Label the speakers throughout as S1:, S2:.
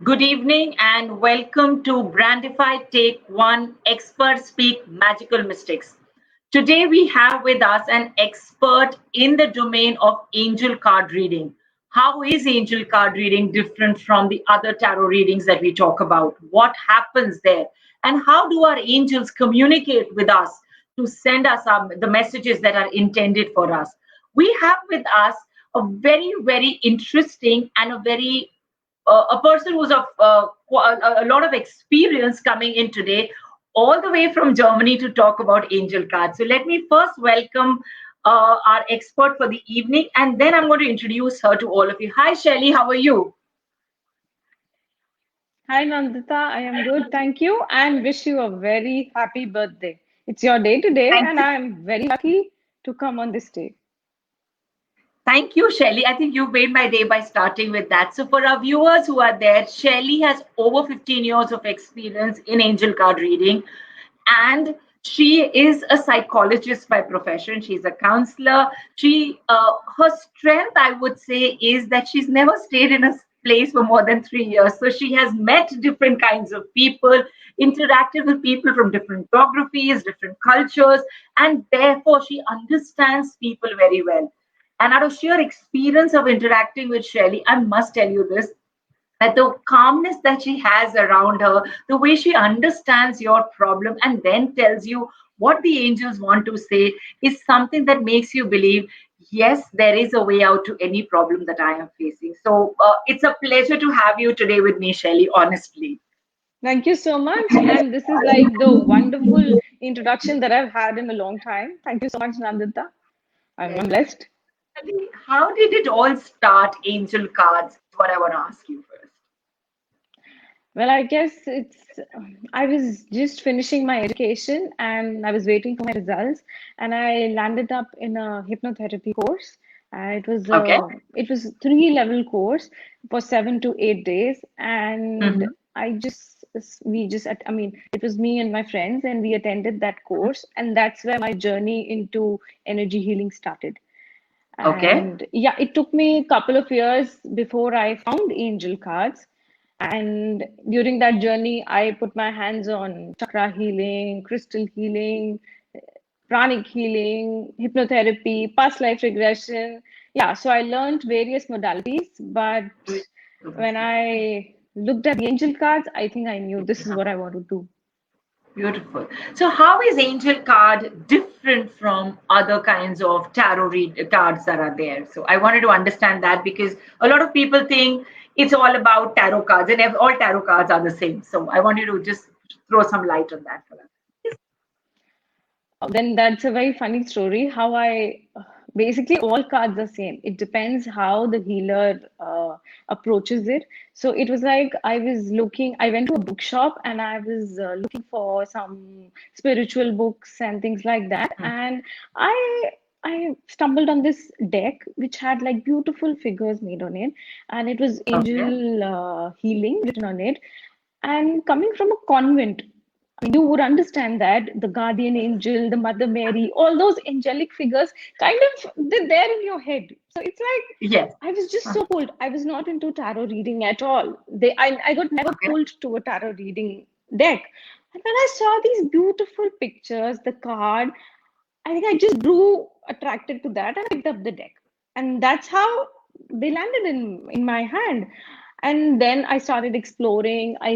S1: Good evening and welcome to Brandify Take One Expert Speak Magical Mistakes. Today we have with us an expert in the domain of angel card reading. How is angel card reading different from the other tarot readings that we talk about? What happens there? And how do our angels communicate with us to send us the messages that are intended for us? We have with us a very interesting and a person who's of a lot of experience coming in today, all the way from Germany to talk about angel cards. So let me first welcome our expert for the evening, and then I'm going to introduce her to all of you. Hi, Shelly, how are you?
S2: Hi Nandita, I am good, thank you, and wish you a very happy birthday. It's your day today,
S1: Thank
S2: and
S1: you.
S2: I am very lucky to come on this day.
S1: Thank you, Shelly. I think you've made my day by starting with that. So, for our viewers who are there, Shelly has over 15 years of experience in angel card reading, and she is a psychologist by profession. She's a counselor. Her strength, I would say, is that she's never stayed in a place for more than 3 years. So, she has met different kinds of people, interacted with people from different geographies, different cultures, and therefore she understands people very well. And out of sheer experience of interacting with Shelley, I must tell you this, that the calmness that she has around her, the way she understands your problem and then tells you what the angels want to say is something that makes you believe, yes, there is a way out to any problem that I am facing. So it's a pleasure to have you today with me, Shelley, honestly.
S2: Thank you so much, and this is like the wonderful introduction that I've had in a long time. Thank you so much, Nandita. I'm
S1: Pleasure.
S2: blessed.
S1: Shelley, how did it all start, angel cards? Is what I want to ask you first.
S2: Well, I guess I was just finishing my education and I was waiting for my results, and I landed up in a hypnotherapy course.
S1: Okay.
S2: It was three-level course for 7 to 8 days, and
S1: Mhm.
S2: I mean, it was me and my friends, and we attended that course, and that's where my journey into energy healing started.
S1: Okay.
S2: And yeah, it took me a couple of years before I found angel cards. And during that journey, I put my hands on chakra healing, crystal healing, pranic healing, hypnotherapy, past life regression. Yeah, so I learned various modalities. But when I looked at the angel cards, I think I knew this is what I want to do.
S1: Beautiful. So, how is angel card different from other kinds of tarot read cards that are there? So, I wanted to understand that because a lot of people think it's all about tarot cards, and all tarot cards are the same. So, I want you to just throw some light on that for us.
S2: Then that's a very funny story. How I basically all cards are same. It depends how the healer approaches it. So it was like I went to a bookshop and I was looking for some spiritual books and things like that.
S1: Hmm.
S2: And I I stumbled on this deck which had like beautiful figures made on it, and it was
S1: Okay.
S2: angel healing written on it. And coming from a convent, you would understand that the guardian angel, the Mother Mary, all those angelic figures kind of they're there in your head. So it's like
S1: Yes.
S2: I was just
S1: Huh.
S2: so pulled. I was not into tarot reading at all. I got never
S1: Okay.
S2: pulled to a tarot reading deck. And when I saw these beautiful pictures, the card, I think I just grew attracted to that and I picked up the deck. And that's how they landed in my hand. And then I started exploring. I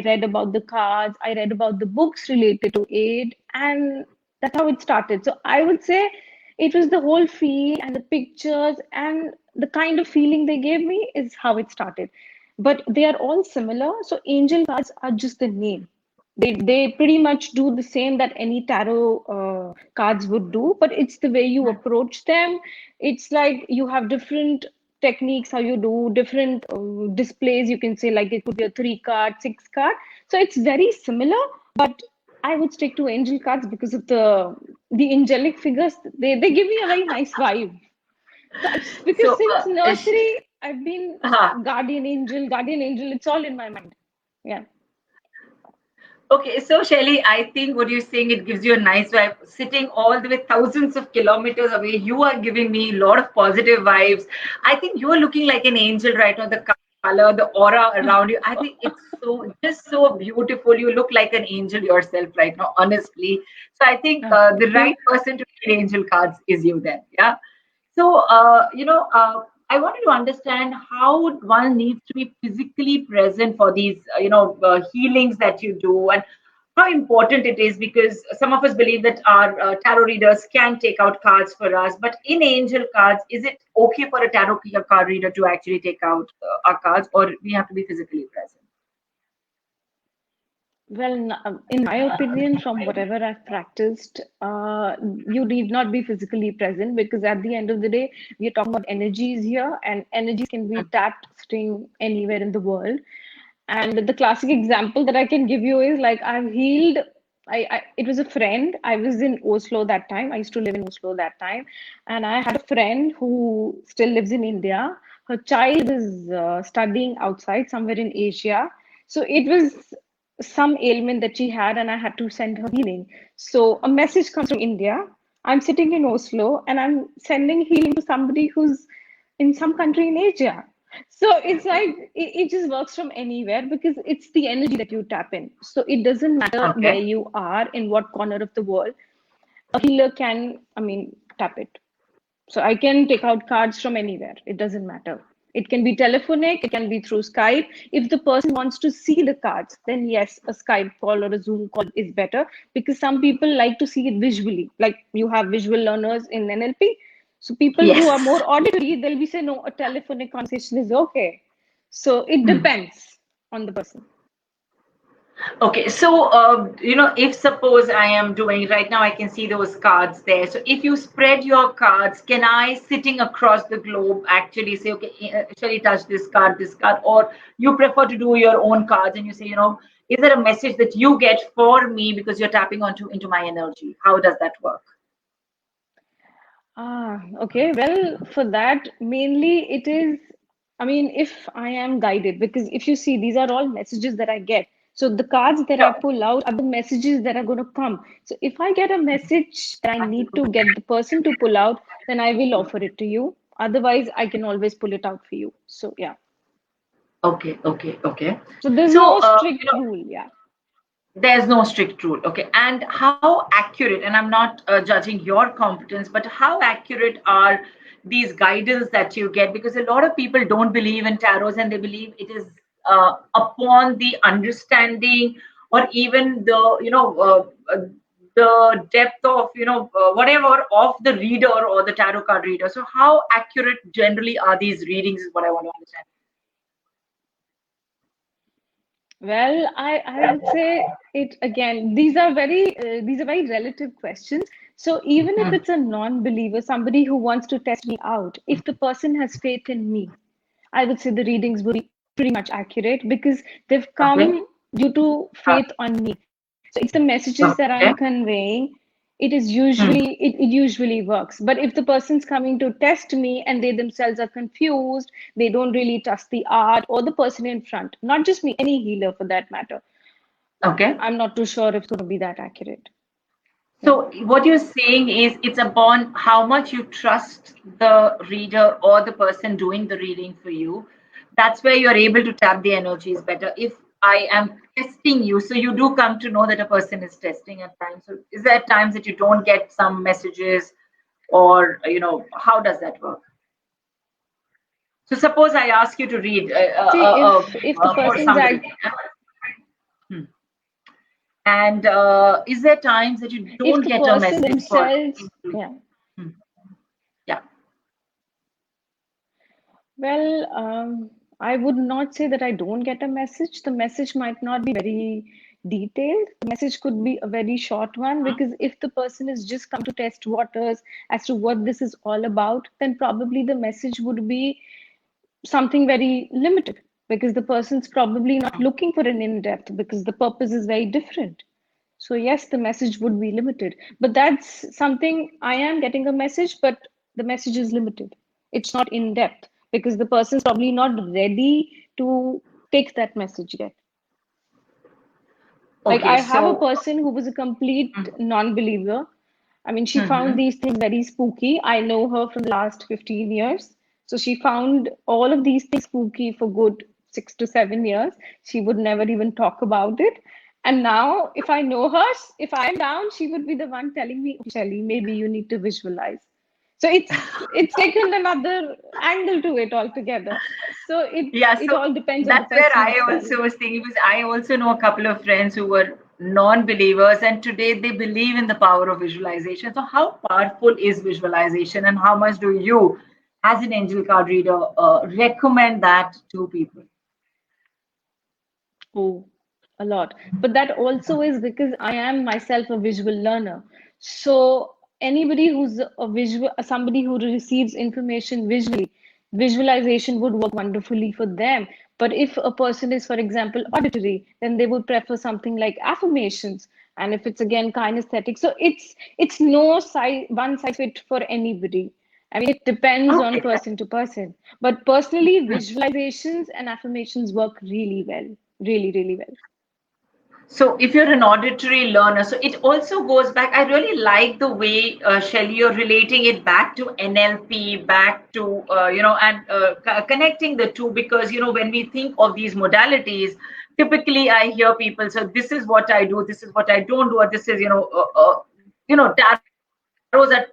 S2: read about the cards, I read about the books related to it, and that's how it started. So I would say it was the whole feel and the pictures and the kind of feeling they gave me is how it started. But they are all similar. So angel cards are just the name. They pretty much do the same that any tarot cards would do, but it's the way you approach them. It's like you have different techniques how you do different displays. You can say like it could be a 3 card, 6 card. So it's very similar, but I would stick to angel cards because of the angelic figures. They give me a very nice vibe. So because
S1: So,
S2: since nursery I've been
S1: uh,
S2: guardian angel. It's all in my mind. Yeah.
S1: okay, so Shelly, I think what you're saying, it gives you a nice vibe. Sitting all the way thousands of kilometers away, you are giving me a lot of positive vibes. I think you are looking like an angel right now. The color, the aura around you. I think it's just so beautiful. You look like an angel yourself right now, honestly. So I think the
S2: Thank
S1: right
S2: you.
S1: person to read angel cards is you then. Yeah. So, I wanted to understand how one needs to be physically present for these, healings that you do, and how important it is, because some of us believe that our tarot readers can take out cards for us. But in angel cards, is it okay for a tarot card reader to actually take out our cards, or we have to be physically present?
S2: Well, in my opinion, from whatever I've practiced, you need not be physically present because at the end of the day, we are talking about energies here, and energies can be tapped, string anywhere in the world. And the classic example that I can give you is like I've healed. It was a friend. I was in Oslo that time. I used to live in Oslo that time, and I had a friend who still lives in India. Her child is studying outside somewhere in Asia. So it was some ailment that she had, and I had to send her healing. So a message comes from India. I'm sitting in Oslo, and I'm sending healing to somebody who's in some country in Asia. So it's like it just works from anywhere because it's the energy that you tap in. So it doesn't matter where
S1: Okay.
S2: you are, in what corner of the world, a healer can, tap it. So I can take out cards from anywhere. It doesn't matter. It can be telephonic, it can be through Skype. If the person wants to see the cards, then yes, a Skype call or a Zoom call is better because some people like to see it visually. Like you have visual learners in NLP. So people who are
S1: Yes.
S2: more auditory, they'll be saying, no, a telephonic conversation is okay. So it depends on the person.
S1: Okay, so if suppose I am doing right now, I can see those cards there. So if you spread your cards, can I, sitting across the globe, actually say, okay, shall I touch this card, or you prefer to do your own cards and you say, is there a message that you get for me because you're tapping onto into my energy? How does that work?
S2: Okay. Well, for that, mainly it is, if I am guided, because if you see, these are all messages that I get. So the cards that I
S1: Sure.
S2: pull out are the messages that are going to come. So if I get a message that I need to get the person to pull out, then I will offer it to you. Otherwise, I can always pull it out for you. So yeah.
S1: Okay, okay, okay.
S2: So there's
S1: So,
S2: no strict rule. Yeah.
S1: there's no strict rule. Okay. And how accurate, and I'm not judging your competence, but how accurate are these guidance that you get? Because a lot of people don't believe in tarots and they believe it is upon the understanding or even the depth of, whatever of the reader or the tarot card reader. So how accurate generally are these readings is what I want to understand.
S2: Well, I would say it again. These are very relative questions. So even if
S1: Hmm.
S2: it's a non-believer, somebody who wants to test me out, if the person has faith in me, I would say the readings would be pretty much accurate because they've
S1: Okay.
S2: come due to
S1: Uh,
S2: faith on me. So it's the messages that
S1: okay.
S2: I'm conveying.
S1: Hmm.
S2: It usually works. But if the person's coming to test me and they themselves are confused, they don't really trust the art or the person in front, not just me, any healer for that matter,
S1: Okay.
S2: I'm not too sure if it's going to be that accurate. Yeah.
S1: So what you're saying is it's upon how much you trust the reader or the person doing the reading for you. That's where you're able to tap the energies better. If I am testing you, so you do come to know that a person is testing at times. So is there times that you don't get some messages, or how does that work? So suppose I ask you to read
S2: See, if the
S1: for
S2: person's
S1: somebody.
S2: at
S1: Hmm. And is there times that you
S2: if
S1: don't
S2: the
S1: get a
S2: person
S1: message for?
S2: themselves, yeah.
S1: Hmm. Yeah.
S2: Well, I would not say that I don't get a message. The message might not be very detailed. The message could be a very short one because if the person has just come to test waters as to what this is all about, then probably the message would be something very limited because the person's probably not looking for an in-depth because the purpose is very different. So yes, the message would be limited, but that's something I am getting a message, but the message is limited. It's not in depth because the person's probably not ready to take that message yet. Like
S1: Okay.
S2: I have a
S1: So.
S2: person who was a complete
S1: Hmm.
S2: non-believer. She found
S1: Hmm.
S2: these things very spooky. I know her from the last 15 years. So she found all of these things spooky for good 6 to 7 years. She would never even talk about it. And now, if I know her, if I'm down, she would be the one telling me, "Okay, Shelly, maybe you need to visualize." So it's taken another angle to it altogether. So
S1: Yeah,
S2: it
S1: so
S2: all depends on the
S1: that's where
S2: person
S1: I
S2: itself.
S1: also was thinking, because I also know a couple of friends who were non-believers and today they believe in the power of visualization. So how powerful is visualization and how much do you, as an angel card reader, recommend that to people?
S2: Oh, a lot. But that also is because I am myself a visual learner. So anybody who's a visual, somebody who receives information visually, visualization would work wonderfully for them. But if a person is, for example, auditory, then they would prefer something like affirmations. And if it's again kinesthetic, so it's no size one size fit for anybody. I mean, it depends on
S1: Okay.
S2: person to person. But personally, visualizations and affirmations work really well, really, really well.
S1: So if you're an auditory learner, so it also goes back. I really like the way, Shelley, you're relating it back to NLP, back to, and connecting the two, because, when we think of these modalities, typically I hear people, so this is what I do, this is what I don't do, or this is, tarots are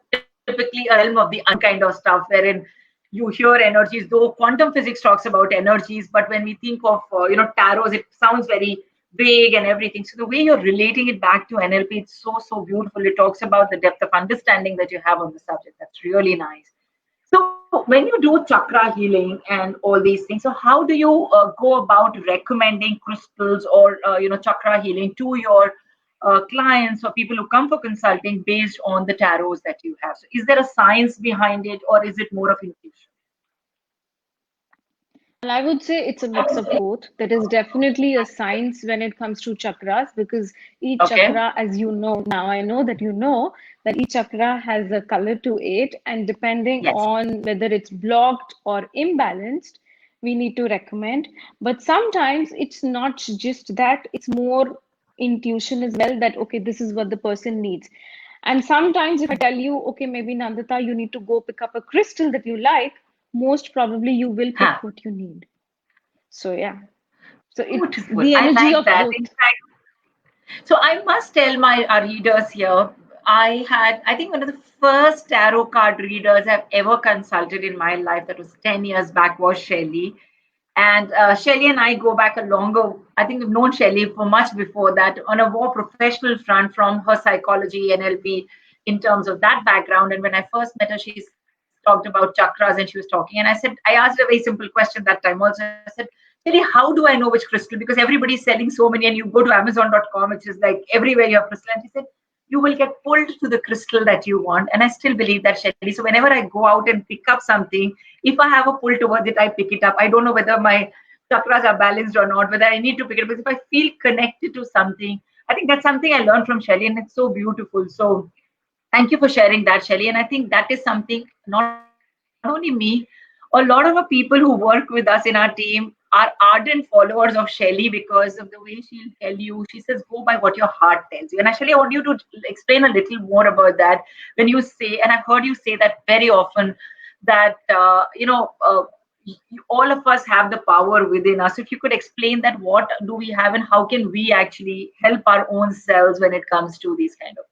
S1: typically a realm of the kind of stuff, wherein you hear energies, though quantum physics talks about energies, but when we think of, tarots, it sounds very vague and everything. So the way you're relating it back to NLP, it's so, so beautiful. It talks about the depth of understanding that you have on the subject. That's really nice. So when you do chakra healing and all these things, so how do you go about recommending crystals or chakra healing to your clients or people who come for consulting based on the tarots that you have? So is there a science behind it, or is it more of intuition?
S2: Well, I would say it's a mix of both. There is definitely a science when it comes to chakras because each
S1: Okay.
S2: chakra, as you know, now I know that you know that each chakra has a color to it, and depending
S1: Yes.
S2: on whether it's blocked or imbalanced, we need to recommend. But sometimes it's not just that, it's more intuition as well that, okay, this is what the person needs. And sometimes if I tell you, okay, maybe Nandita, you need to go pick up a crystal that you like, most probably you will pick
S1: Huh.
S2: what you need. So yeah. So it's
S1: Beautiful.
S2: the
S1: I
S2: energy
S1: like
S2: of
S1: that.
S2: both.
S1: In fact, so I must tell my our readers here, I think one of the first tarot card readers I've ever consulted in my life, that was 10 years back, was Shelley. And Shelley and I go back a longer, I think we've known Shelley for much before that, on a more professional front from her psychology, NLP, in terms of that background. And when I first met her, she talked about chakras and she was talking. And I asked a very simple question that time also. I said, Shelley, how do I know which crystal? Because everybody's selling so many, and you go to Amazon.com, which is like everywhere you have crystal. And she said, you will get pulled to the crystal that you want. And I still believe that, Shelley. So whenever I go out and pick up something, if I have a pull towards it, I pick it up. I don't know whether my chakras are balanced or not, whether I need to pick it up. Because if I feel connected to something, I think that's something I learned from Shelley, and it's so beautiful. So thank you for sharing that, Shelley. And I think that is something not only me, a lot of the people who work with us in our team are ardent followers of Shelley because of the way she'll tell you. She says, go by what your heart tells you. And actually, I want you to explain a little more about that when you say, and I've heard you say that very often, that, all of us have the power within us. If you could explain that, what do we have and how can we actually help our own selves when it comes to these kind of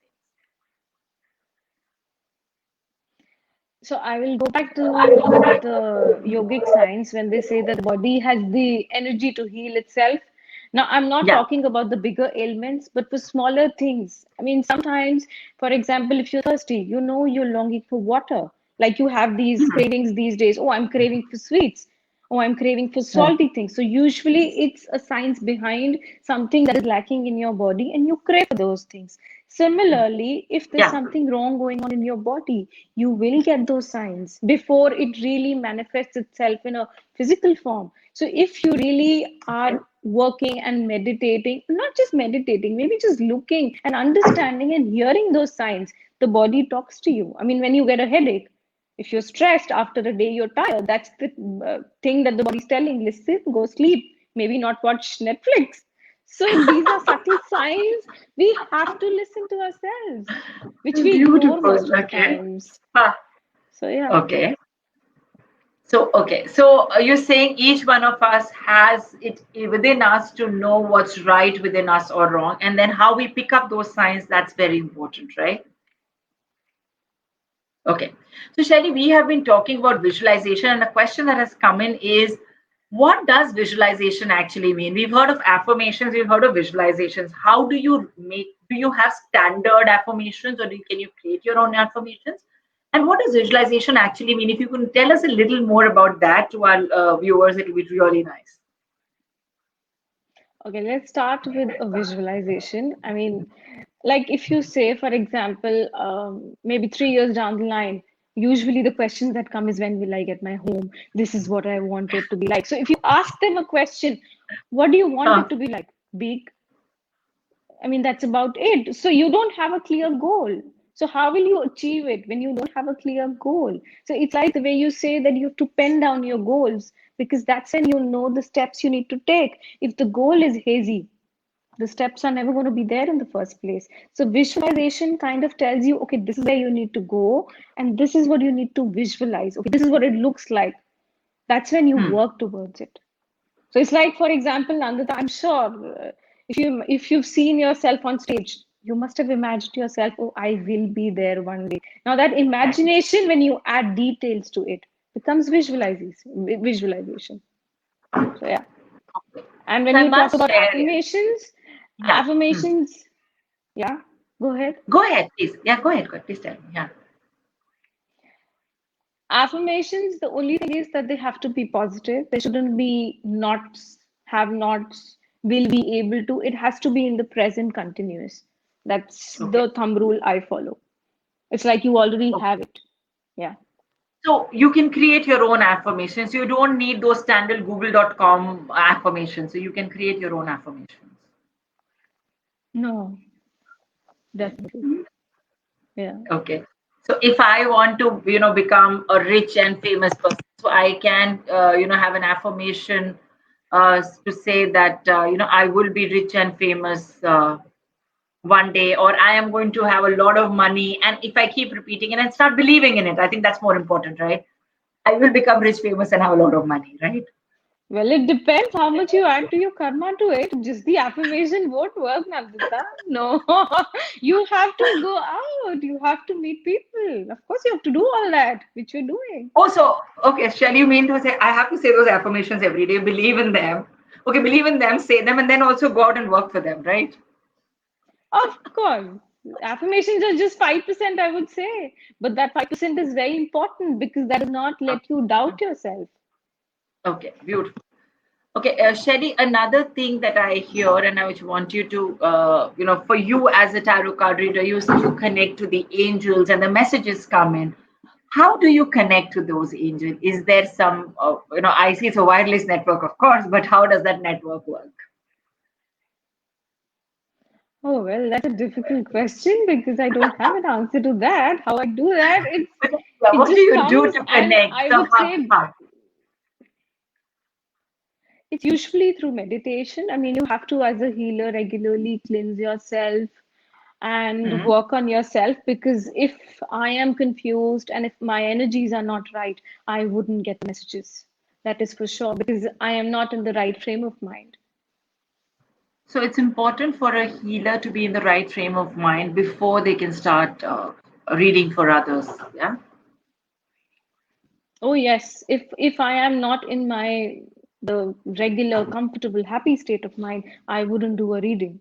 S2: So I will go back to the yogic science when they say that the body has the energy to heal itself. Now, I'm
S1: things?
S2: not
S1: Yeah.
S2: talking about the bigger ailments, but for smaller things. I mean, sometimes, for example, if you're thirsty, you know you're longing for water. Like you have these cravings these days. Oh, I'm craving for sweets. Oh, I'm craving for salty things. So usually it's a science behind something that is lacking in your body and you crave for those things. Similarly, if there's
S1: Yeah.
S2: something wrong going on in your body, you will get those signs before it really manifests itself in a physical form. So if you really are working and meditating, not just meditating, maybe just looking and understanding and hearing those signs, the body talks to you. I mean, when you get a headache, if you're stressed after a day, you're tired. That's the thing that the body's telling. Listen, go sleep. Maybe not watch Netflix. So these are subtle signs. We have to listen to ourselves, which we ignore
S1: Beautiful.
S2: most of the
S1: Okay.
S2: times.
S1: Ah,
S2: So yeah.
S1: okay. So, okay. So you're saying each one of us has it within us to know what's right within us or wrong, and then how we pick up those signs, that's very important, right? Okay. So, Shelly, we have been talking about visualization, and a question that has come in is, what does visualization actually mean? We've heard of affirmations, we've heard of visualizations. How do you do you have standard affirmations, or can you create your own affirmations? And what does visualization actually mean? If you can tell us a little more about that to our viewers, it would be really nice.
S2: Okay, let's start with a visualization. I mean, like if you say, for example, maybe 3 years down the line, usually the questions that come is, when will I get my home? This is what I want it to be like. So if you ask them a question, what do you want
S1: Huh.
S2: it to be like? Big? I mean, that's about it. So you don't have a clear goal. So how will you achieve it when you don't have a clear goal? So it's like the way you say that you have to pen down your goals, because that's when you know the steps you need to take. If the goal is hazy, the steps are never going to be there in the first place. So visualization kind of tells you, okay, this is where you need to go, and this is what you need to visualize. Okay, this is what it looks like. That's when you
S1: Hmm.
S2: work towards it. So it's like, for example, Nandita, I'm sure if you've seen yourself on stage, you must have imagined yourself, oh, I will be there one day. Now that imagination, when you add details to it, becomes visualization. Visualization. So yeah. And
S1: So
S2: when
S1: I
S2: you talk
S1: must
S2: about
S1: share. Yeah. Hmm.
S2: affirmations, yeah, go ahead.
S1: Go ahead, please. Yeah, go ahead. Go ahead. Please tell me. Yeah.
S2: Affirmations, the only thing is that they have to be positive. They shouldn't be nots, have nots, will be able to. It has to be in the present continuous. That's
S1: Okay.
S2: the thumb rule I follow. It's like you already
S1: Okay.
S2: have it. Yeah.
S1: So you can create your own affirmations. You don't need those standard google.com affirmations. So you can create your own affirmations.
S2: No, definitely. Yeah.
S1: Okay. So if I want to, become a rich and famous person, so I can, have an affirmation to say that, I will be rich and famous one day, or I am going to have a lot of money. And if I keep repeating it and start believing in it, I think that's more important, right? I will become rich, famous, and have a lot of money, right?
S2: Well, it depends how much you add to your karma to it. Just the affirmation won't work, Nandita. No, you have to go out. You have to meet people. Of course, you have to do all that, which you're doing.
S1: Oh, so okay, shall you mean to say I have to say those affirmations every day, believe in them? Okay, believe in them, say them, and then also go out and work for them, right?
S2: Of course, affirmations are just 5%, I would say. But that 5% is very important because that does not let you doubt yourself.
S1: Okay, beautiful. Okay, Shelly, another thing that I hear, and I would want you to, for you as a tarot card reader, you say you connect to the angels and the messages come in. How do you connect to those angels? Is there some, I see it's a wireless network, of course, but how does that network work?
S2: Oh, well, that's a difficult question because I don't have an answer to that. How I do that,
S1: Yeah,
S2: it
S1: what do
S2: just
S1: you do
S2: comes,
S1: to
S2: and
S1: connect?
S2: I
S1: So
S2: would
S1: how?
S2: say
S1: How?
S2: it's usually through meditation. I mean, you have to, as a healer, regularly cleanse yourself and
S1: Mhm.
S2: work on yourself, because if I am confused and if my energies are not right, I wouldn't get messages. That is for sure, because I am not in the right frame of mind.
S1: So it's important for a healer to be in the right frame of mind before they can start reading for others. Yeah.
S2: Oh yes, if I am not in my the regular, comfortable, happy state of mind, I wouldn't do a reading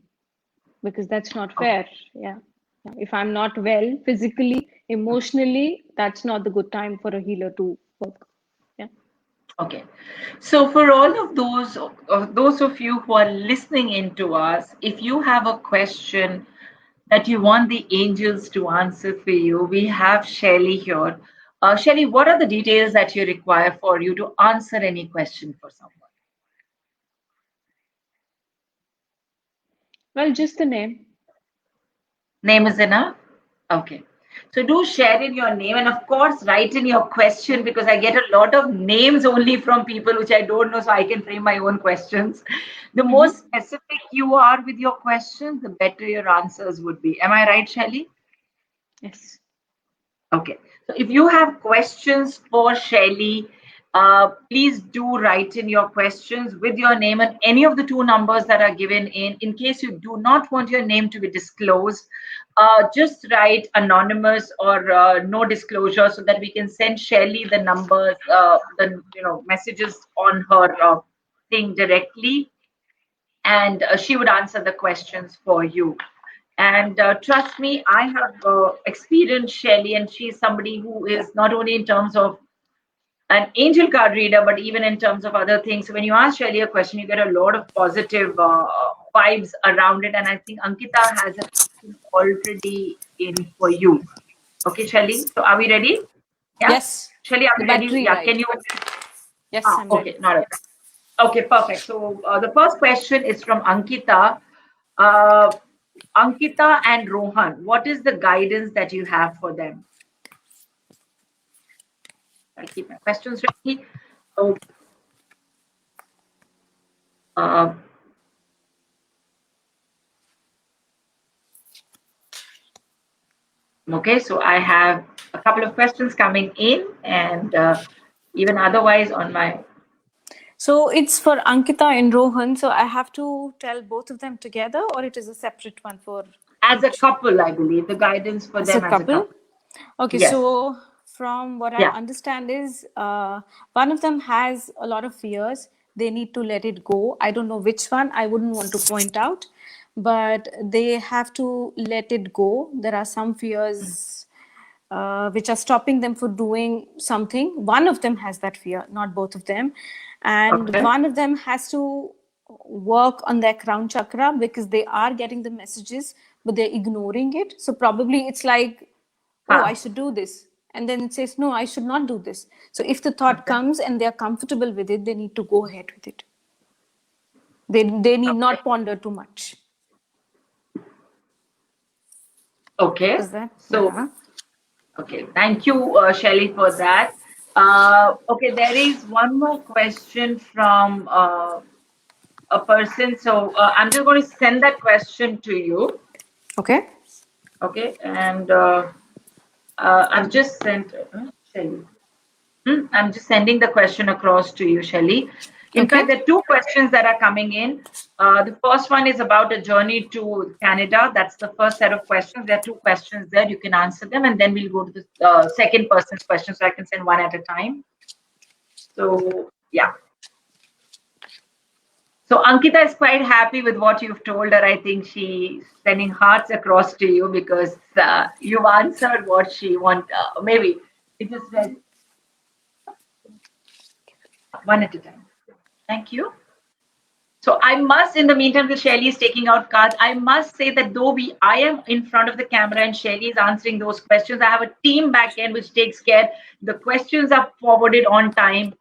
S2: because that's not
S1: Okay.
S2: fair. Yeah. Yeah. If I'm not well physically, emotionally, that's not the good time for a healer to work. Yeah.
S1: Okay. So for all of those of you who are listening in to us, if you have a question that you want the angels to answer for you, we have Shelly here. Shelly, what are the details that you require for you to answer any question for someone?
S2: Well, just the name.
S1: Name is enough? Okay. So do share in your name and of course write in your question because I get a lot of names only from people which I don't know, so I can frame my own questions. The more
S2: Hmm.
S1: specific you are with your questions, the better your answers would be. Am I right, Shelly?
S2: Yes.
S1: Okay. So if you have questions for Shelly, Please do write in your questions with your name and any of the two numbers that are given in. In case you do not want your name to be disclosed, just write anonymous or no disclosure so that we can send Shelly the numbers, the messages on her thing directly, and she would answer the questions for you. And trust me, I have experienced Shelly, and she's somebody who is not only in terms of an angel card reader, but even in terms of other things. So when you ask Shelly a question, you get a lot of positive vibes around it. And I think Ankita has a question already in for you. Okay, Shelly. So are we ready?
S3: Yeah? Yes.
S1: Shelly, are we ready? Yeah.
S3: Right.
S1: Can you?
S3: Yes, I'm
S1: okay,
S3: ready.
S1: Not a... Okay, perfect. So the first question is from Ankita. Ankita and Rohan, what is the guidance that you have for them? I'll keep my questions ready. So, okay, so I have a couple of questions coming in, and even otherwise on my...
S3: So it's for Ankita and Rohan. So I have to tell both of them together, or it is a separate one for...
S1: As a couple, I believe, the guidance for them as a couple.
S3: Okay, yes. So from what I understand is one of them has a lot of fears. They need to let it go. I don't know which one. I wouldn't want to point out, but they have to let it go. There are some fears which are stopping them for doing something. One of them has that fear, not both of them. And one of them has to work on their crown chakra because they are getting the messages, but they're ignoring it. So probably it's like, oh, I should do this. And then it says, no, I should not do this. So if the thought comes and they're comfortable with it, they need to go ahead with it. They need not ponder too much.
S1: Okay.
S3: Is that
S1: so? Okay, thank you, Shelly, for that. Okay, there is one more question from a person. So I'm just going to send that question to you.
S3: Okay.
S1: Okay, and I've just sent Shelly. I'm just sending the question across to you, Shelly. In fact, there are two questions that are coming in. The first one is about a journey to Canada. That's the first set of questions. There are two questions there. You can answer them, and then we'll go to the second person's question, so I can send one at a time. So, yeah. So, Ankita is quite happy with what you've told her. I think she's sending hearts across to you because you've answered what she wants. Maybe it just says one at a time. Thank you. So I must, in the meantime, that Shelly is taking out cards, I must say that though I am in front of the camera and Shelly is answering those questions, I have a team back end which takes care. The questions are forwarded on time.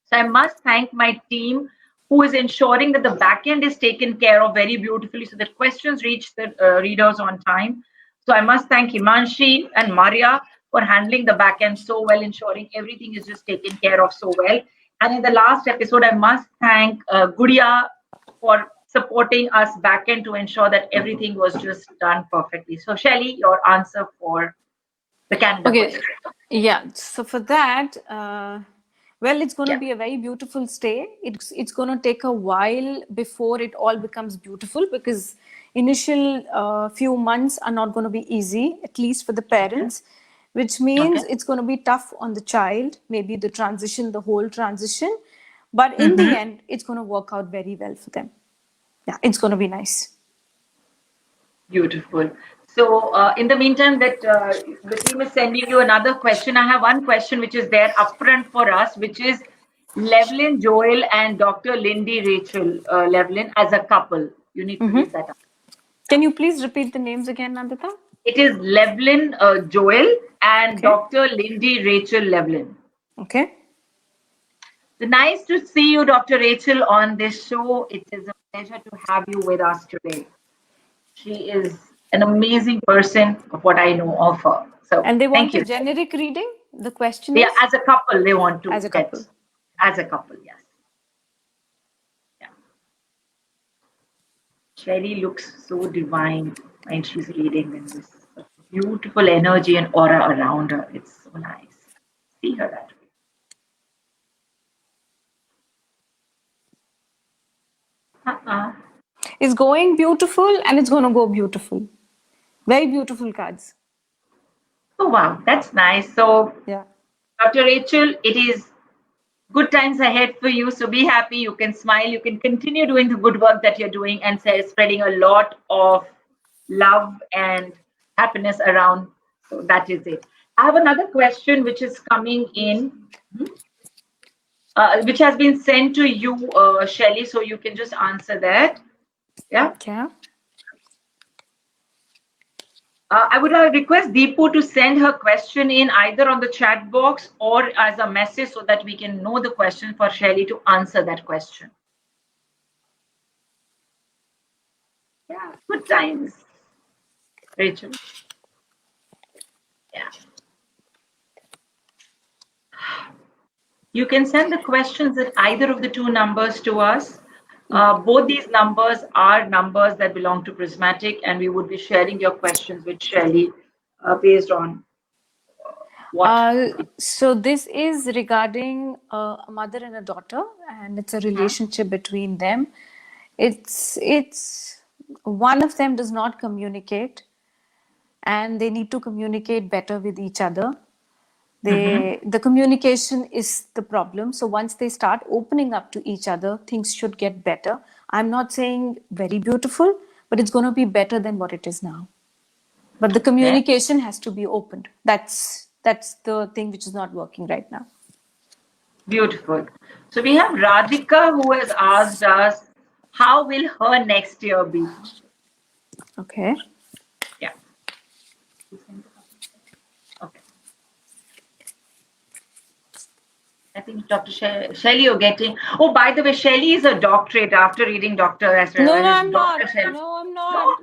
S1: So I must thank my team who is ensuring that the back end is taken care of very beautifully so that questions reach the readers on time. So I must thank Himanshi and Maria for handling the back end so well, ensuring everything is just taken care of so well. And in the last episode, I must thank Gudia for supporting us back end to ensure that everything was just done perfectly. So Shelly, your answer for the Canada question.
S3: Yeah, so for that, well, it's going to be a very beautiful stay. It's going to take a while before it all becomes beautiful because initial few months are not going to be easy, at least for the parents, which means it's going to be tough on the child, maybe the transition, the whole transition. But in the end, it's going to work out very well for them. Yeah, it's going to be nice.
S1: Beautiful. So in the meantime that the team is sending you another question, I have one question which is there upfront for us, which is Levlin Joel and Dr. Lindy Rachel Levlin as a couple. You need to read that up.
S3: Can you please repeat the names again, Nandita?
S1: It is Levlin Joel and Dr. Lindy Rachel Levlin.
S3: Okay.
S1: So nice to see you, Dr. Rachel, on this show. It is a pleasure to have you with us today. She is an amazing person of what I know of her. So,
S3: and they want a generic reading? The question is?
S1: Yeah, as a couple, they want to.
S3: As a couple.
S1: As a couple, yes. Yeah. Shelly looks so divine when she's reading, and this beautiful energy and aura around her. It's so nice. See her that way.
S3: It's going beautiful and it's going to go beautiful. Very beautiful cards.
S1: Oh, wow. That's nice. So,
S3: Yeah.
S1: Dr. Rachel, it is good times ahead for you. So be happy. You can smile. You can continue doing the good work that you're doing and spreading a lot of love and happiness around. So that is it. I have another question which is coming in, which has been sent to you, Shelly. So you can just answer that. Yeah.
S3: Okay.
S1: I would request Deepu to send her question in either on the chat box or as a message so that we can know the question for Shelly to answer that question. Yeah, good times, Rachel. Yeah. You can send the questions at either of the two numbers to us. Both these numbers are numbers that belong to Prismatic, and we would be sharing your questions with Shelly based on what.
S3: So this is regarding a mother and a daughter, and it's a relationship between them. It's one of them does not communicate, and they need to communicate better with each other. The communication is the problem. So once they start opening up to each other, things should get better. I'm not saying very beautiful, but it's going to be better than what it is now. But the communication has to be opened. That's the thing which is not working right now.
S1: Beautiful. So we have Radhika who has asked us, how will her next year be?
S3: Okay.
S1: Yeah. Okay. I think Dr. Shelly, you're getting. Oh, by the way, Shelly is a doctorate after reading Dr. as well.
S3: No, I'm
S1: Dr.
S3: not.
S1: Shelly.
S3: No, I'm not.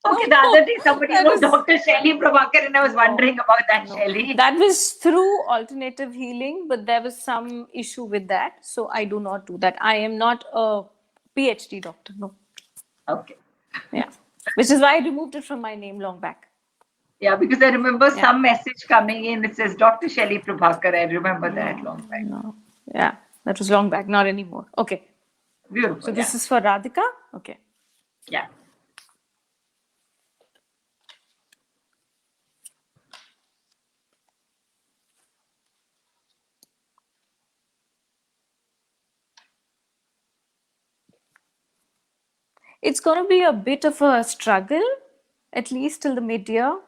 S1: Okay, the other day somebody
S3: That
S1: wrote
S3: was-
S1: Dr. Shelly Prabhakar and I was wondering about that, Shelly.
S3: That was through alternative healing, but there was some issue with that. So I do not do that. I am not a PhD doctor. No.
S1: Okay.
S3: Yeah. Which is why I removed it from my name long back.
S1: Yeah, because I remember some message coming in. It says Dr. Shelly Prabhakar. I remember that long back.
S3: No. Yeah. That was long back, not anymore. Okay.
S1: Beautiful.
S3: So this is for Radhika? Okay.
S1: Yeah.
S3: It's going to be a bit of a struggle, at least till the mid-year,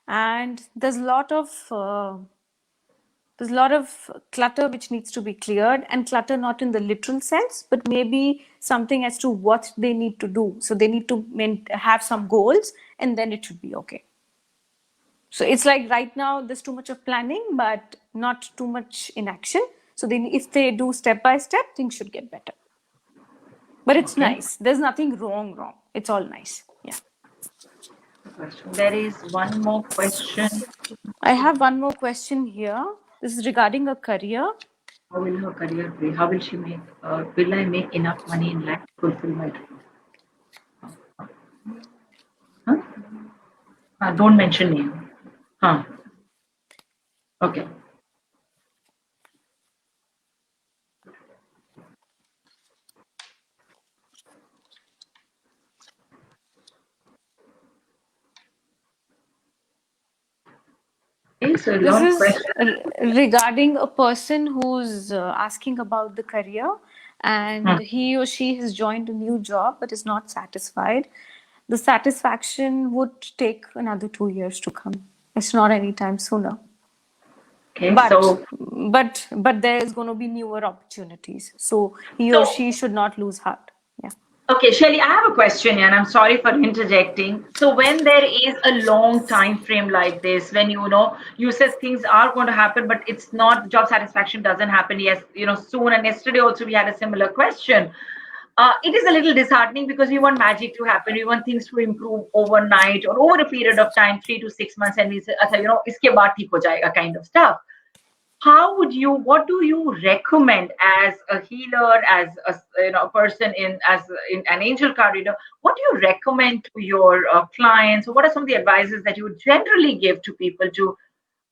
S3: and there's a lot of clutter which needs to be cleared, and clutter not in the literal sense, but maybe something as to what they need to do. So they need to have some goals, and then it should be okay. So it's like right now there's too much of planning, but not too much in action. So if they do step by step, things should get better. But it's nice. There's nothing wrong. It's all nice. Yeah.
S1: There is one more question.
S3: I have one more question here. This is regarding a career.
S1: How will her career be? How will she make? Will I make enough money in life to fulfill my dream? Huh? Don't mention name. Huh? Okay. So
S3: this is regarding a person who's asking about the career, and he or she has joined a new job but is not satisfied. The satisfaction would take another 2 years to come. It's not anytime sooner.
S1: Okay,
S3: but there is going to be newer opportunities. So he or she should not lose heart. Yeah.
S1: Okay, Shelly, I have a question, and I'm sorry for interjecting. So when there is a long time frame like this, when you said things are going to happen, but it's not, job satisfaction doesn't happen, yes, soon. And yesterday also we had a similar question. It is a little disheartening because we want magic to happen. We want things to improve overnight or over a period of time, 3 to 6 months, and we say, iske baad theek ho jayega kind of stuff. What do you recommend as a healer, as a person in an angel card reader? What do you recommend to your clients? What are some of the advices that you would generally give to people to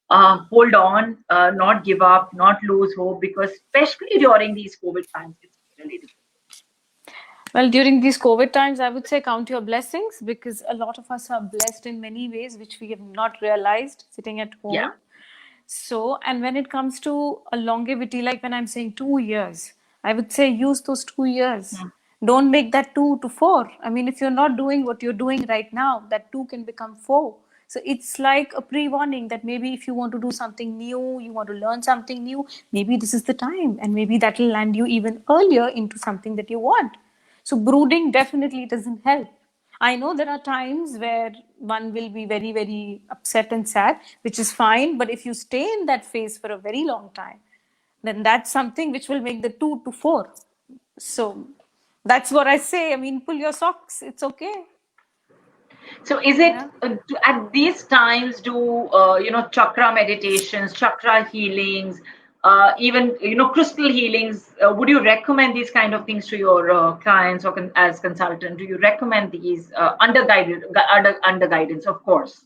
S1: hold on, not give up, not lose hope? Because especially during these COVID times, it's really difficult.
S3: Well, during these COVID times, I would say count your blessings, because a lot of us are blessed in many ways, which we have not realized sitting at
S1: Yeah.
S3: home. So, and when it comes to a longevity, like when I'm saying 2 years, I would say use those 2 years. Don't make that 2 to 4. I mean, if you're not doing what you're doing right now, that 2 can become 4. So it's like a pre-warning that maybe if you want to do something new, you want to learn something new, maybe this is the time, and maybe that will land you even earlier into something that you want. So brooding definitely doesn't help. I know there are times where one will be very, very upset and sad, which is fine. But if you stay in that phase for a very long time, then that's something which will make the 2 to 4. So that's what I say. I mean, pull your socks. It's okay.
S1: So is it at these times, do chakra meditations, chakra healings, even crystal healings? Would you recommend these kind of things to your clients, or as consultant? Do you recommend these under guidance, of course?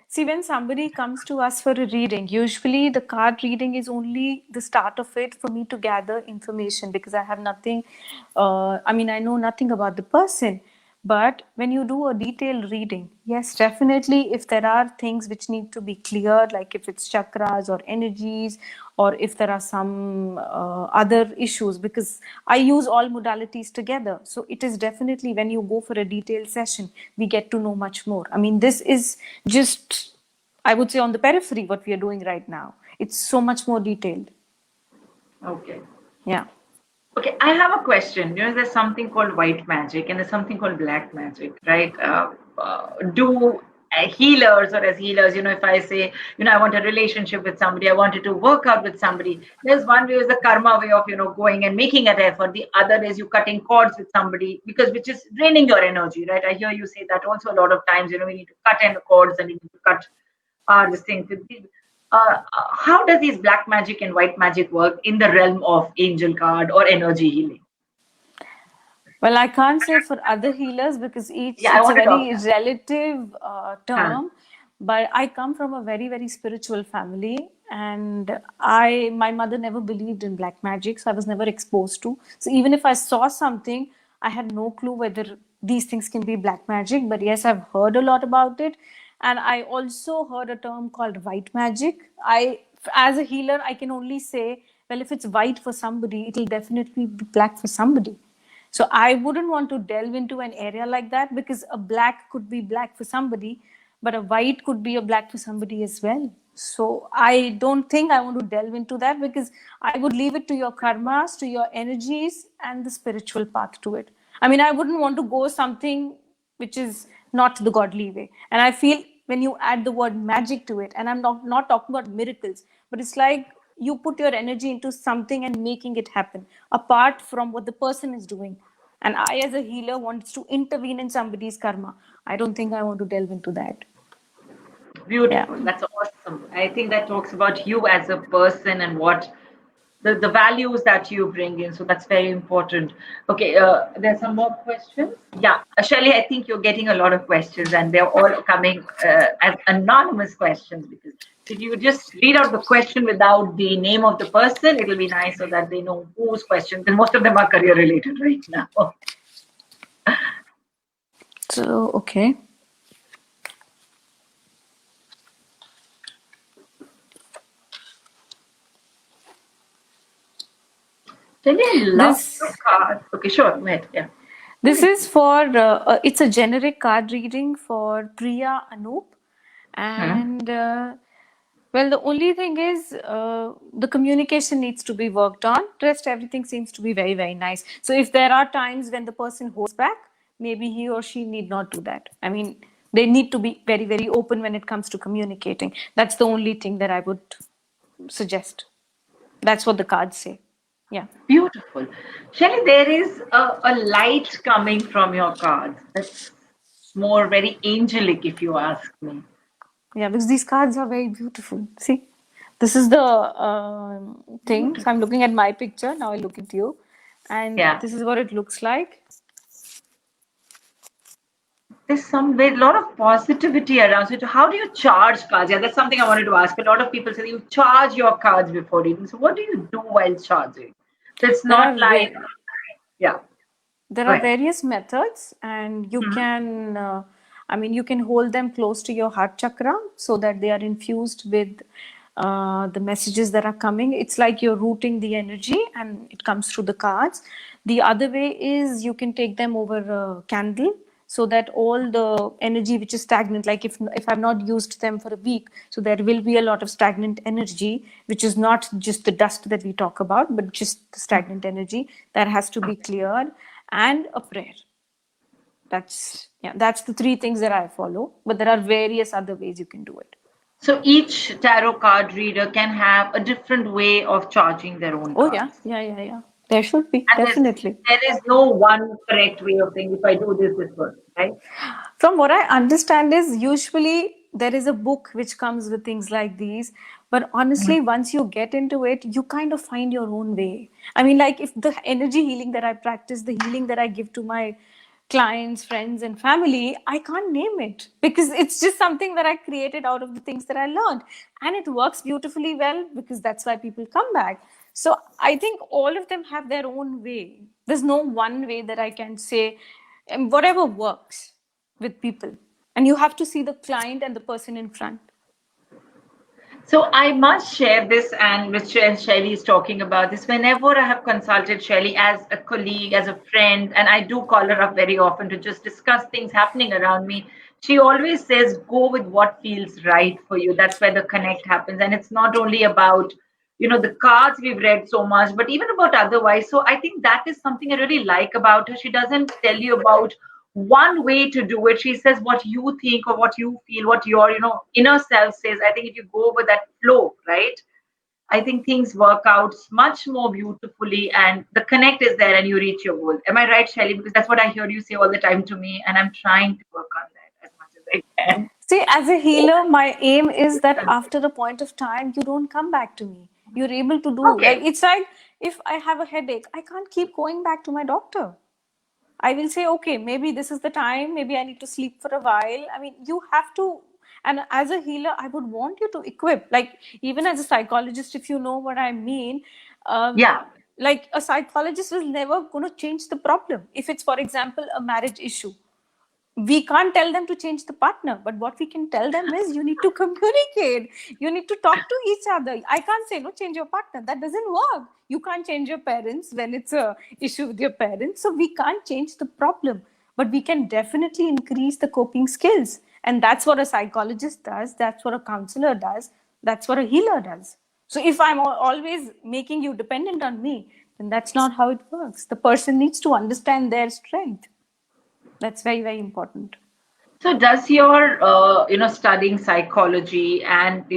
S3: See, when somebody comes to us for a reading, usually the card reading is only the start of it for me to gather information, because I have nothing, I mean, I know nothing about the person. But when you do a detailed reading, yes, definitely, if there are things which need to be cleared, like if it's chakras or energies, or if there are some other issues, because I use all modalities together. So it is definitely, when you go for a detailed session, we get to know much more. I mean, this is just, I would say, on the periphery, what we are doing right now. It's so much more detailed.
S1: Okay.
S3: Yeah.
S1: Okay, I have a question. There's something called white magic and there's something called black magic, right? Do healers, or as healers, if I say, I want a relationship with somebody, I wanted to work out with somebody. There's one way is the karma way of, going and making an effort. The other is you cutting cords with somebody, which is draining your energy, right? I hear you say that also a lot of times, we need to cut in the cords and we need to cut this thing. How does these black magic and white magic work in the realm of angel card or energy healing?
S3: Well, I can't say for other healers, because it's a very relative term. But I come from a very, very spiritual family, and my mother never believed in black magic, so I was never exposed to. So even if I saw something, I had no clue whether these things can be black magic. But yes, I've heard a lot about it. And I also heard a term called white magic. As a healer, I can only say, well, if it's white for somebody, it'll definitely be black for somebody. So I wouldn't want to delve into an area like that, because a black could be black for somebody, but a white could be a black for somebody as well. So I don't think I want to delve into that, because I would leave it to your karmas, to your energies, and the spiritual path to it. I mean, I wouldn't want to go something which is not the godly way. And I feel when you add the word magic to it, and I'm not talking about miracles, but it's like you put your energy into something and making it happen apart from what the person is doing. And I, as a healer, wants to intervene in somebody's karma. I don't think I want to delve into that.
S1: Beautiful. Yeah. That's awesome. I think that talks about you as a person and what the values that you bring in. So that's very important. Okay, there's some more questions. Yeah, Shelly, I think you're getting a lot of questions, and they're all coming as anonymous questions. Because if you just read out the question without the name of the person, it'll be nice so that they know whose question. And most of them are career related right now.
S3: So, okay.
S1: Okay, sure. Wait, yeah.
S3: This is for, it's a generic card reading for Priya Anoop. And, well, the only thing is the communication needs to be worked on. Rest, everything seems to be very, very nice. So if there are times when the person holds back, maybe he or she need not do that. I mean, they need to be very, very open when it comes to communicating. That's the only thing that I would suggest. That's what the cards say. Yeah.
S1: Beautiful. Shelly, there is a light coming from your cards. That's more very angelic, if you ask me.
S3: Yeah, because these cards are very beautiful. See, this is the thing. So I'm looking at my picture. Now I look at you. And this is what it looks like.
S1: There's a lot of positivity around. So how do you charge cards? Yeah, that's something I wanted to ask. A lot of people say you charge your cards before reading. So what do you do while charging? So it's not like, yeah.
S3: There are
S1: Right.
S3: various methods, and you can, you can hold them close to your heart chakra so that they are infused with the messages that are coming. It's like you're routing the energy and it comes through the cards. The other way is you can take them over a candle so that all the energy which is stagnant, like if I've not used them for a week, so there will be a lot of stagnant energy, which is not just the dust that we talk about, but just the stagnant energy that has to be cleared, and a prayer. That's the three things that I follow, but there are various other ways you can do it.
S1: So each tarot card reader can have a different way of charging their own
S3: Oh
S1: cards.
S3: yeah. There should be,
S1: And
S3: definitely.
S1: there is no one correct way of saying, if I do this, this works, right?
S3: From what I understand is usually there is a book which comes with things like these, but honestly, once you get into it, you kind of find your own way. I mean, like if the energy healing that I practice, the healing that I give to my clients, friends, and family, I can't name it because it's just something that I created out of the things that I learned, and it works beautifully well because that's why people come back. So I think all of them have their own way. There's no one way that I can say, and whatever works with people, and you have to see the client and the person in front.
S1: So I must share this, and which Shelly is talking about this. Whenever I have consulted Shelly as a colleague, as a friend, and I do call her up very often to just discuss things happening around me, she always says, go with what feels right for you. That's where the connect happens. And it's not only about, the cards we've read so much, but even about otherwise. So I think that is something I really like about her. She doesn't tell you about one way to do it. She says what you think or what you feel, what your inner self says. I think if you go with that flow, right, I think things work out much more beautifully, and the connect is there and you reach your goal. Am I right, Shelly? Because that's what I hear you say all the time to me, and I'm trying to work on that as much as I can.
S3: See, as a healer, my aim is that after a point of time, you don't come back to me. You're able to do, like,
S1: Okay.
S3: it's like if I have a headache, I can't keep going back to my doctor. I will say, okay, maybe this is the time, maybe I need to sleep for a while. I mean, you have to, and as a healer, I would want you to equip, like, even as a psychologist, if you know what I mean,
S1: Yeah.
S3: like a psychologist is never going to change the problem. If it's, for example, a marriage issue, we can't tell them to change the partner, but what we can tell them is you need to communicate, you need to talk to each other. I can't say no, change your partner. That doesn't work. You can't change your parents when it's a issue with your parents, so we can't change the problem, but we can definitely increase the coping skills. And that's what a psychologist does, that's what a counselor does, that's what a healer does. So if I'm always making you dependent on me, then that's not how it works. The person needs to understand their strength. That's very, very important.
S1: So does your, studying psychology and,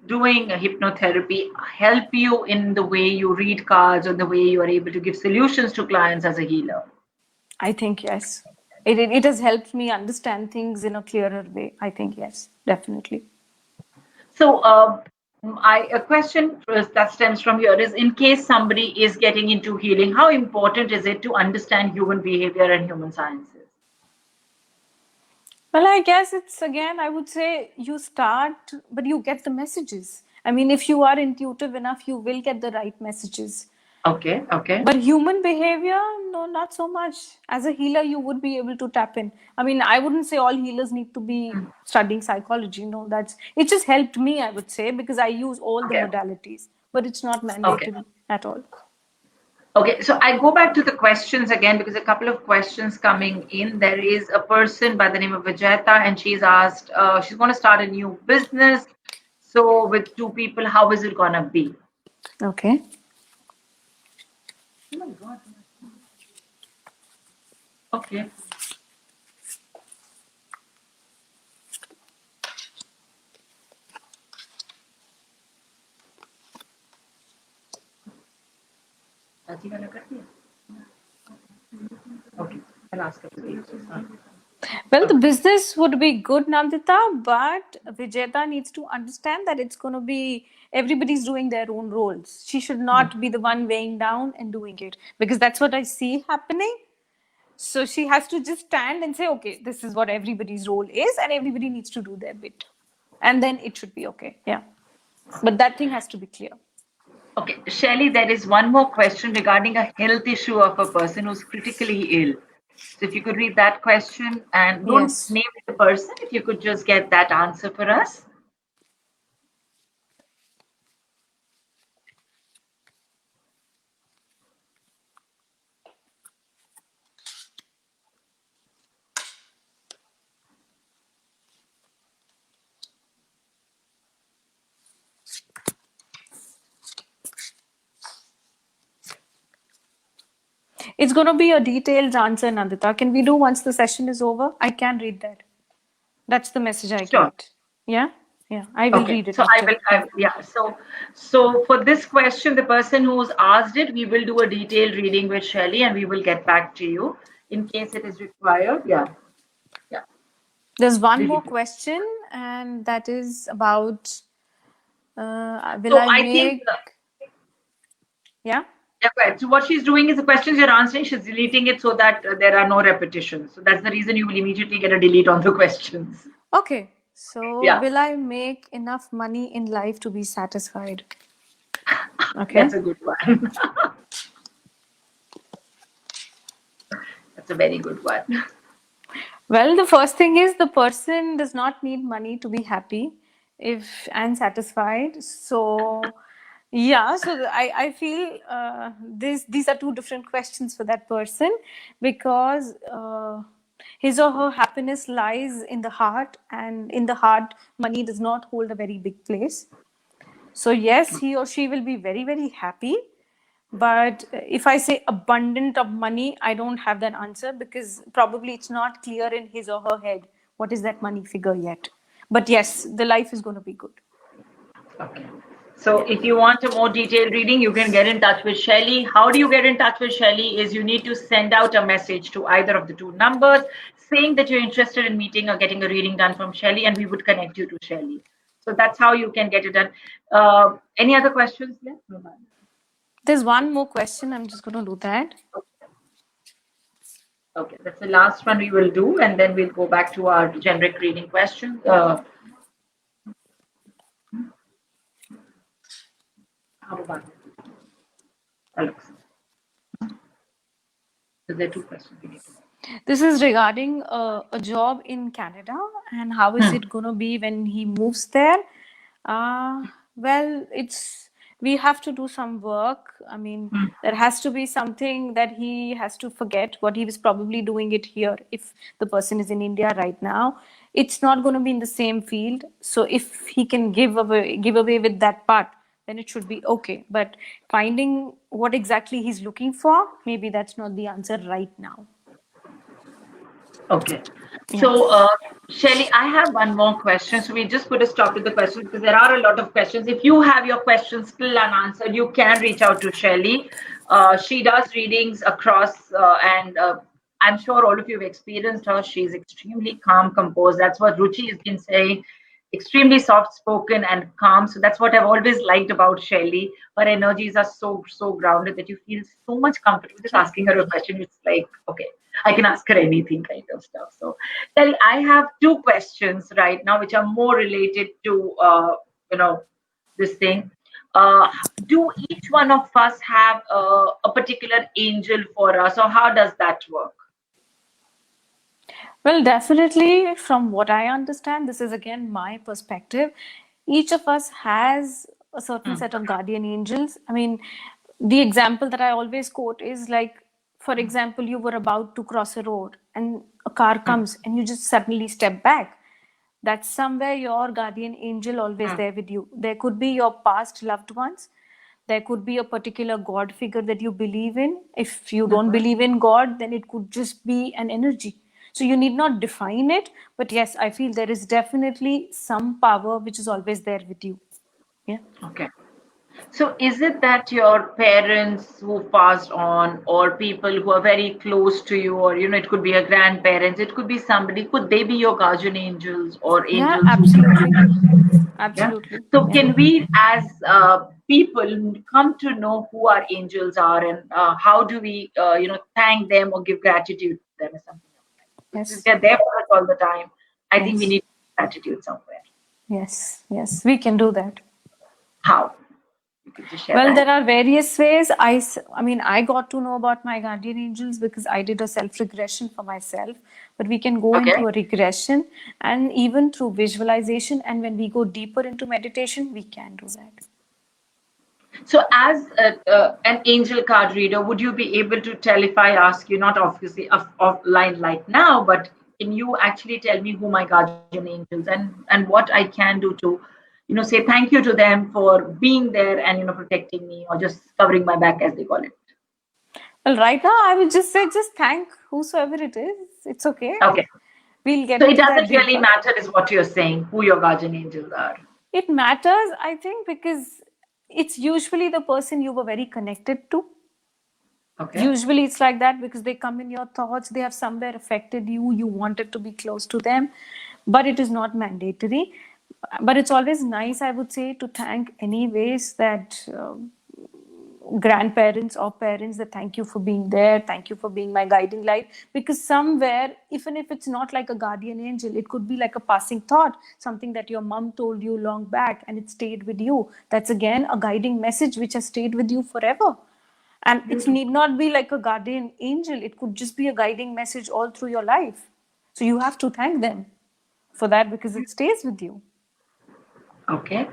S1: doing hypnotherapy help you in the way you read cards or the way you are able to give solutions to clients as a healer?
S3: I think yes. It has helped me understand things in a clearer way. I think yes, definitely.
S1: So a question that stems from here is, in case somebody is getting into healing, how important is it to understand human behavior and human sciences?
S3: Well, I guess it's, again, I would say you start, but you get the messages. I mean, if you are intuitive enough, you will get the right messages.
S1: Okay.
S3: But human behavior, no, not so much. As a healer, you would be able to tap in. I mean, I wouldn't say all healers need to be studying psychology. No, it just helped me, I would say, because I use all the modalities, but it's not mandatory at all.
S1: Okay, so I go back to the questions again because a couple of questions coming in. There is a person by the name of Vijeta, and she's asked, she's going to start a new business. So with two people, how is it going to be?
S3: Okay.
S1: Oh my God. Okay. Okay, I'll ask her.
S3: Well, the business would be good, Nandita, but Vijeta needs to understand that it's going to be, everybody's doing their own roles. She should not be the one weighing down and doing it, because that's what I see happening. So she has to just stand and say, okay, this is what everybody's role is, and everybody needs to do their bit. And then it should be okay. Yeah. But that thing has to be clear.
S1: Okay, Shelley, there is one more question regarding a health issue of a person who's critically ill. So if you could read that question and don't
S3: Yes.
S1: name the person, if you could just get that answer for us.
S3: It's going to be a detailed answer, Nandita. Can we do once the session is over? I can read that. That's the message I
S1: Sure.
S3: get. Yeah? Yeah, I will
S1: Okay.
S3: read it
S1: So
S3: after.
S1: yeah. So for this question, the person who's asked it, we will do a detailed reading with Shelley and we will get back to you in case it is required. Yeah. Yeah.
S3: There's one
S1: Really
S3: more
S1: good.
S3: question, and that is about will
S1: So
S3: I
S1: I think,
S3: make. Yeah?
S1: yeah, right. So what she's doing is the questions you're answering, she's deleting it so that there are no repetitions. So that's the reason you will immediately get a delete on the questions.
S3: Okay. So,
S1: Yeah,
S3: will I make enough money in life to be satisfied? Okay.
S1: that's a good one. That's a very good one.
S3: Well, the first thing is the person does not need money to be happy if and satisfied. So, yeah, so I feel these are two different questions for that person because his or her happiness lies in the heart, and in the heart, money does not hold a very big place. So, yes, he or she will be very, very happy. But if I say abundant of money, I don't have that answer because probably it's not clear in his or her head what is that money figure yet. But yes, the life is going to be good.
S1: Okay. So if you want a more detailed reading, you can get in touch with Shelley. How do you get in touch with Shelley? Is you need to send out a message to either of the two numbers saying that you're interested in meeting or getting a reading done from Shelley, and we would connect you to Shelley. So that's how you can get it done. Any other questions? Yeah? No, ma'am.
S3: There's one more question. I'm just going to do that.
S1: Okay, that's the last one we will do, and then we'll go back to our generic reading question. How about Alex? So there are two questions we need to know.
S3: This is regarding a job in Canada and how is it going to be when he moves there? Well, we have to do some work. I mean, there has to be something that he has to forget what he was probably doing it here. If the person is in India right now, it's not going to be in the same field. So if he can give away with that part, then it should be okay. But finding what exactly he's looking for, maybe that's not the answer right now.
S1: Okay.
S3: Yeah.
S1: So, Shelley, I have one more question. So we just put a stop to the questions because there are a lot of questions. If you have your questions still unanswered, you can reach out to Shelley. She does readings across, and I'm sure all of you have experienced her. She's extremely calm, composed. That's what Ruchi has been saying. Extremely soft-spoken and calm. So that's what I've always liked about Shelley. Her energies are so grounded that you feel so much comfortable just asking her a question. It's like, okay, I can ask her anything kind of stuff. So, Shelley, I have two questions right now, which are more related to, this thing. Do each one of us have a particular angel for us, or how does that work?
S3: Well, definitely, from what I understand, this is again my perspective. Each of us has a certain set of guardian angels. I mean, the example that I always quote is like, for example, you were about to cross a road and a car comes and you just suddenly step back. That's somewhere your guardian angel always there with you. There could be your past loved ones. There could be a particular God figure that you believe in. If you don't believe in God, then it could just be an energy. So you need not define it. But yes, I feel there is definitely some power which is always there with you. Yeah.
S1: Okay. So is it that your parents who passed on, or people who are very close to you, or it could be a grandparents, it could be somebody, could they be your guardian angels or
S3: Yeah,
S1: angels
S3: absolutely.
S1: yeah?
S3: Absolutely.
S1: So
S3: Yeah.
S1: can we as people come to know who our angels are, and how do we thank them or give gratitude to them or something like that? Because
S3: Yes.
S1: they're there for us all the time. I think we
S3: Yes.
S1: need gratitude somewhere.
S3: Yes. Yes. We can do that.
S1: How? You could just share
S3: Well,
S1: that.
S3: there are various ways. I mean, I got to know about my guardian angels because I did a self regression for myself. But we can go
S1: Okay.
S3: into a regression and even through visualization. And when we go deeper into meditation, we can do that.
S1: So, as an angel card reader, would you be able to tell if I ask you, not obviously offline like now, but can you actually tell me who my guardian angels and what I can do to, say thank you to them for being there and protecting me or just covering my back, as they call it?
S3: Well, right now, I would just say just thank whosoever it is. It's okay.
S1: Okay.
S3: We'll get
S1: So it
S3: into that
S1: doesn't really
S3: deeper.
S1: matter, is what you're saying, who your guardian angels are.
S3: It matters, I think, because it's usually the person you were very connected to.
S1: Okay.
S3: Usually it's like that because they come in your thoughts, they have somewhere affected you, you wanted to be close to them, but it is not mandatory. But it's always nice, I would say, to thank anyways that grandparents or parents, that thank you for being there, thank you for being my guiding light, because somewhere, even if it's not like a guardian angel, it could be like a passing thought, something that your mom told you long back and it stayed with you. That's again a guiding message which has stayed with you forever. And it need not be like a guardian angel, it could just be a guiding message all through your life. So you have to thank them for that because it stays with you.
S1: Okay,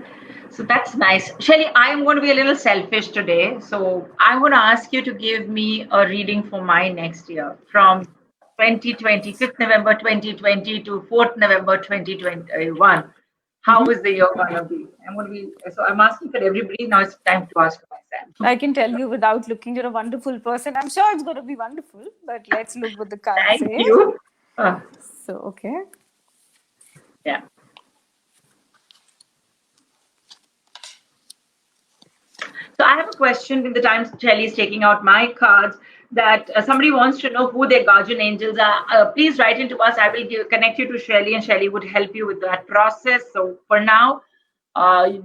S1: so that's nice. Shelly, I am going to be a little selfish today. So I'm going to ask you to give me a reading for my next year from 2020, 5th November 2020 to 4th November 2021. How is the year going to be? So I'm asking for everybody. Now it's time to ask for myself.
S3: I can tell you without looking, you're a wonderful person. I'm sure it's going to be wonderful, but let's look what the card
S1: Thank
S3: says.
S1: you.
S3: So, okay.
S1: Yeah. So I have a question in the time Shelly is taking out my cards that somebody wants to know who their guardian angels are. Please write into us. I will connect you to Shelly and Shelly would help you with that process. So for now,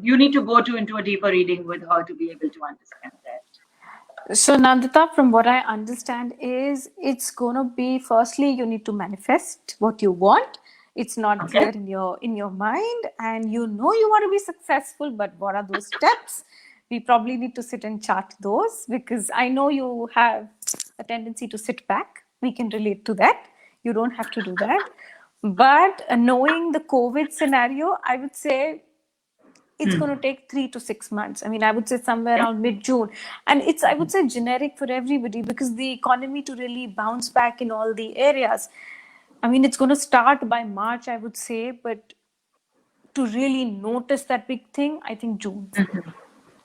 S1: you need to go into a deeper reading with her to be able to understand that.
S3: So Nandita, from what I understand is it's going to be, firstly, you need to manifest what you want. It's not clear in your mind and you want to be successful, but what are those steps? We probably need to sit and chart those because I know you have a tendency to sit back. We can relate to that. You don't have to do that. But knowing the COVID scenario, I would say it's going to take 3 to 6 months. I mean, I would say somewhere around mid-June. And it's, I would say, generic for everybody because the economy to really bounce back in all the areas. I mean, it's going to start by March, I would say, but to really notice that big thing, I think June.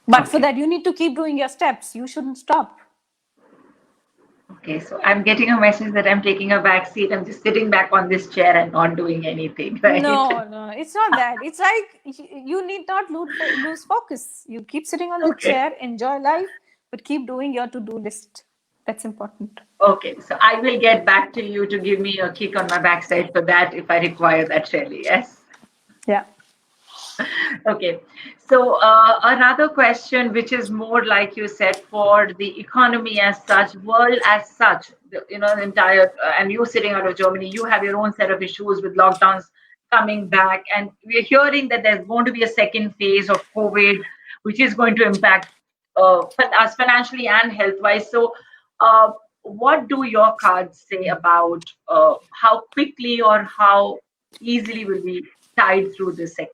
S3: But for that, you need to keep doing your steps. You shouldn't stop.
S1: Okay, so I'm getting a message that I'm taking a back seat. I'm just sitting back on this chair and not doing anything, right?
S3: No, it's not that. It's like you need not lose focus. You keep sitting on the chair, enjoy life, but keep doing your to-do list. That's important.
S1: Okay, so I will get back to you to give me a kick on my backside for that if I require that, Shelly. Yes?
S3: Yeah.
S1: Okay, so another question, which is more like you said, for the economy as such, world as such, the entire, and you sitting out of Germany, you have your own set of issues with lockdowns coming back, and we're hearing that there's going to be a second phase of COVID, which is going to impact us financially and health-wise. So, what do your cards say about how quickly or how easily will we tide through this second?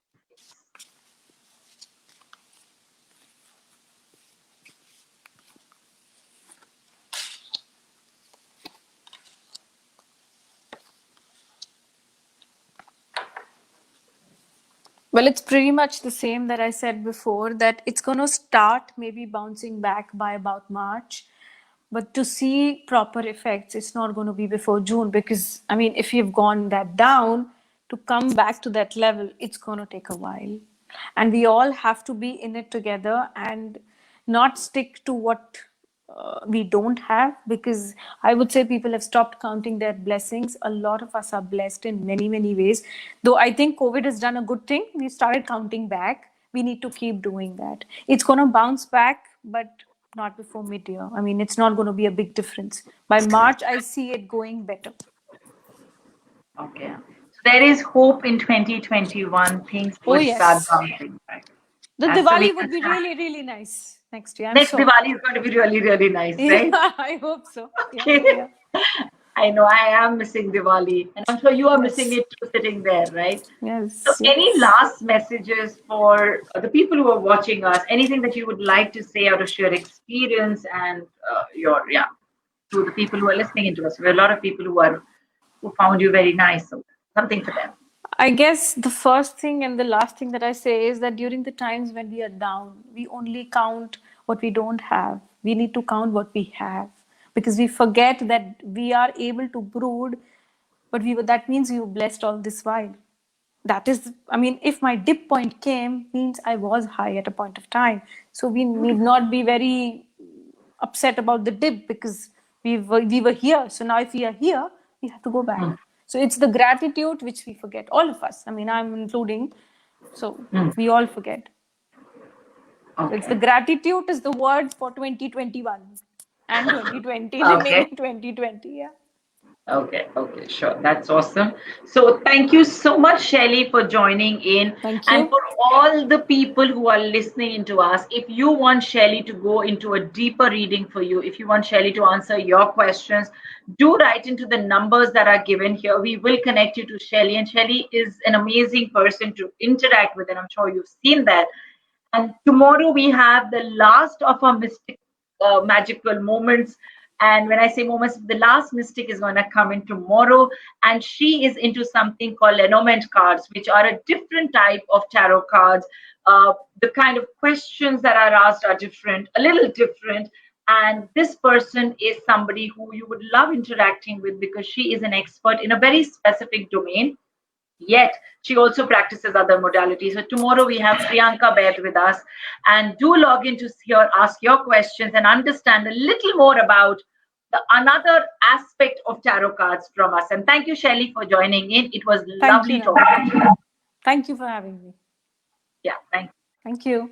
S3: Well, it's pretty much the same that I said before, that it's going to start maybe bouncing back by about March. But to see proper effects, it's not going to be before June because, I mean, if you've gone that down, to come back to that level, it's going to take a while. And we all have to be in it together and not stick to what we don't have, because I would say people have stopped counting their blessings. A lot of us are blessed in many, many ways. Though I think COVID has done a good thing. We started counting back. We need to keep doing that. It's going to bounce back, but not before mid-year. I mean, it's not going to be a big difference. By March, I see it going better.
S1: Okay. So there is hope in 2021. Things would start bouncing back.
S3: The
S1: So
S3: Diwali
S1: we
S3: would
S1: can
S3: be
S1: start.
S3: really, really nice next year. I'm
S1: Next
S3: sure.
S1: Diwali is going to be really, really nice, right?
S3: Yeah, I hope so. Yeah,
S1: Okay.
S3: yeah.
S1: I know I am missing Diwali, and I'm sure you are missing
S3: Yes,
S1: it too, sitting there, right? So,
S3: yes,
S1: any
S3: yes.
S1: last messages for the people who are watching us? Anything that you would like to say out of your experience and to the people who are listening into us? There are a lot of people who found you very nice. So, something for them.
S3: I guess the first thing and the last thing that I say is that during the times when we are down, we only count what we don't have. We need to count what we have because we forget that we are able to brood, but that means we were blessed all this while. That is, I mean, if my dip point came, means I was high at a point of time. So we need not be very upset about the dip because we were here. So now if we are here, we have to go back. So it's the gratitude which we forget, all of us. I mean, I'm including. So we all forget. So it's the
S1: Okay.
S3: gratitude is the word for 2021 and 2020,
S1: Okay.
S3: remaining 2020. Yeah.
S1: Okay, sure. That's awesome. So thank you so much, Shelly, for joining in.
S3: Thank
S1: And
S3: you.
S1: for all the people who are listening to us, if you want Shelly to go into a deeper reading for you, if you want Shelly to answer your questions, do write into the numbers that are given here. We will connect you to Shelly. And Shelly is an amazing person to interact with, and I'm sure you've seen that. And tomorrow we have the last of our magical moments. And when I say moments, the last mystic is going to come in tomorrow. And she is into something called Lenormand cards, which are a different type of tarot cards. The kind of questions that are asked are different, a little different. And this person is somebody who you would love interacting with because she is an expert in a very specific domain. Yet she also practices other modalities. So tomorrow we have Priyanka Baid with us, and do log in to ask your questions and understand a little more about another aspect of tarot cards from us. And thank you, Shelly, for joining in. It was
S3: Thank you,
S1: lovely talking to you.
S3: Thank you for having me.
S1: Yeah, thank you.
S3: Thank you.